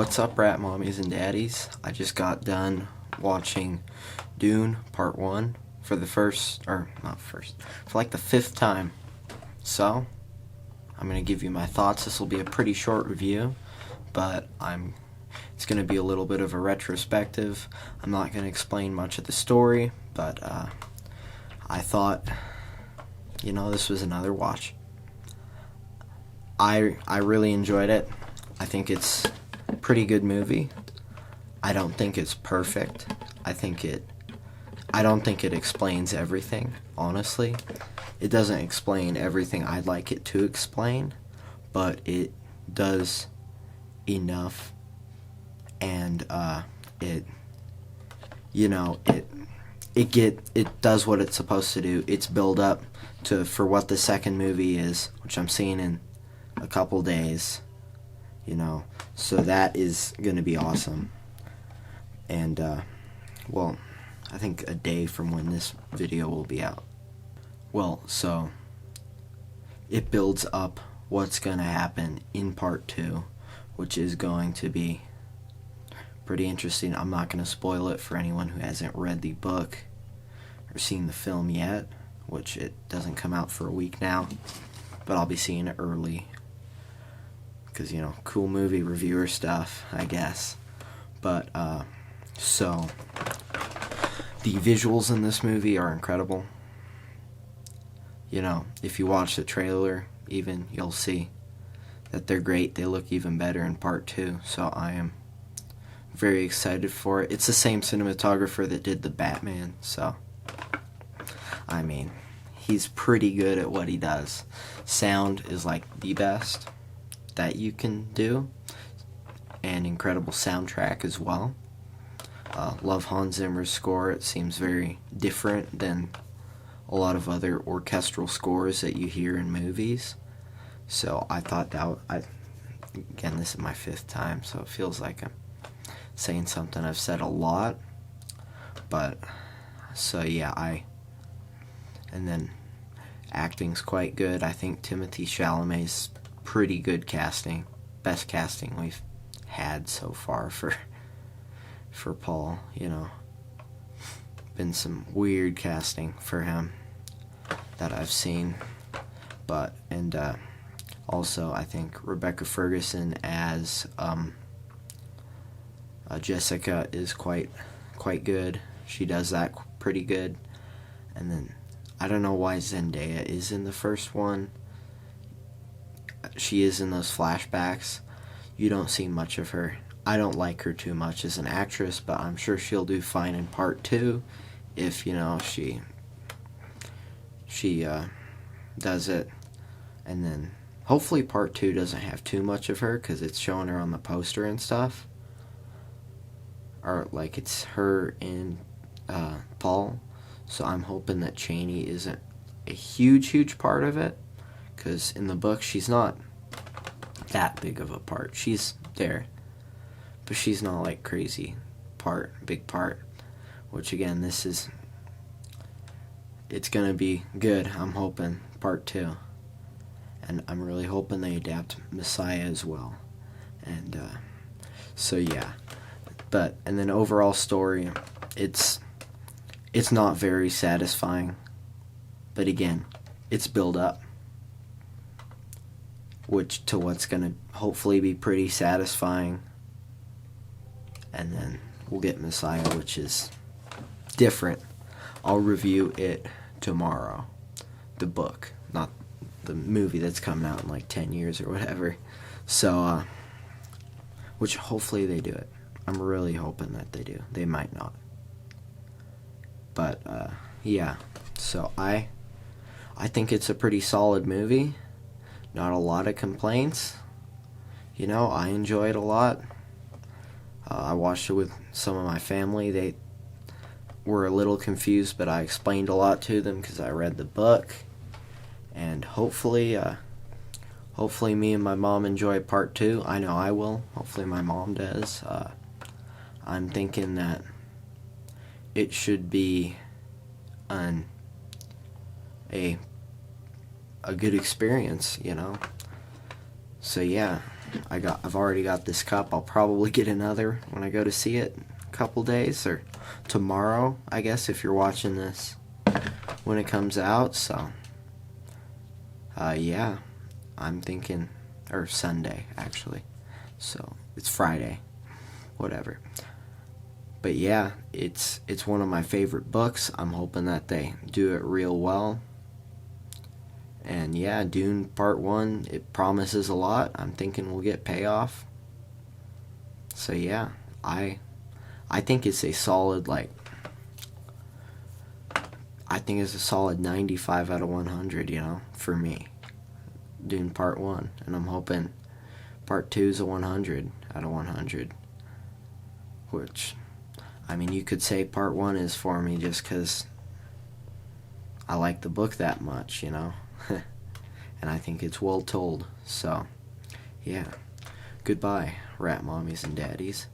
What's up, rat mommies and daddies? I just got done watching Dune Part 1 for the for like the fifth time. So, I'm going to give you my thoughts. This will be a pretty short review, but it's going to be a little bit of a retrospective. I'm not going to explain much of the story, but I thought, this was another watch. I really enjoyed it. I think it's a pretty good movie. I don't think it's perfect. I don't think it explains everything, honestly. It doesn't explain everything I'd like it to explain, but it does enough, and it does what it's supposed to do. It's build up for what the second movie is, which I'm seeing in a couple days, so that is going to be awesome. And I think a day from when this video will be out. So it builds up what's going to happen in part 2, which is going to be pretty interesting. I'm not going to spoil it for anyone who hasn't read the book or seen the film yet, which it doesn't come out for a week now, but I'll be seeing it early because, cool movie reviewer stuff, I guess. But, so, the visuals in this movie are incredible. If you watch the trailer, even, you'll see that they're great. They look even better in part 2, so I am very excited for it. It's the same cinematographer that did the Batman, so, he's pretty good at what he does. Sound is like the best that you can do, and incredible soundtrack as well. Love Hans Zimmer's score. It seems very different than a lot of other orchestral scores that you hear in movies. So I thought again, this is my 5th time, so it feels like I'm saying something I've said a lot. But, so yeah, and then acting's quite good. I think Timothée Chalamet's pretty good casting. Best casting we've had so far for Paul, Been some weird casting for him that I've seen. But, also I think Rebecca Ferguson as Jessica is quite good. She does that pretty good. And then I don't know why Zendaya is in the first one. She is in those flashbacks. You don't see much of her. I don't like her too much as an actress, but I'm sure she'll do fine in part 2 if, she does it. And then hopefully part 2 doesn't have too much of her, because it's showing her on the poster and stuff. Or, like, it's her and Paul. So I'm hoping that Chaney isn't a huge part of it, because in the book she's not that big of a part. She's there, but she's not like crazy big part, which again, it's gonna be good. I'm hoping part 2, and I'm really hoping they adapt Messiah as well. And so yeah, and then overall story, it's not very satisfying, but again, it's build up to what's gonna hopefully be pretty satisfying. And then we'll get Messiah, which is different. I'll review it tomorrow. The book, not the movie that's coming out in like 10 years or whatever. So, which hopefully they do it. I'm really hoping that they do. They might not. But, yeah. So I think it's a pretty solid movie. Not a lot of complaints. I enjoy it a lot. I watched it with some of my family. They were a little confused, but I explained a lot to them because I read the book. And hopefully me and my mom enjoy part 2. I know I will. Hopefully my mom does. I'm thinking that it should be a good experience, So yeah, I've already got this cup. I'll probably get another when I go to see it in a couple days, or tomorrow, I guess, if you're watching this when it comes out. So yeah, I'm thinking, or Sunday actually, so it's Friday, whatever. But yeah, it's one of my favorite books. I'm hoping that they do it real well. And yeah, Dune Part 1, it promises a lot. I'm thinking we'll get payoff. So yeah, I think it's a solid, like, I think it's a solid 95 out of 100, for me. Dune Part 1. And I'm hoping Part 2 is a 100 out of 100. Which, I mean, you could say Part 1 is for me just because I like the book that much, And I think it's well told. So, yeah. Goodbye, rat mommies and daddies.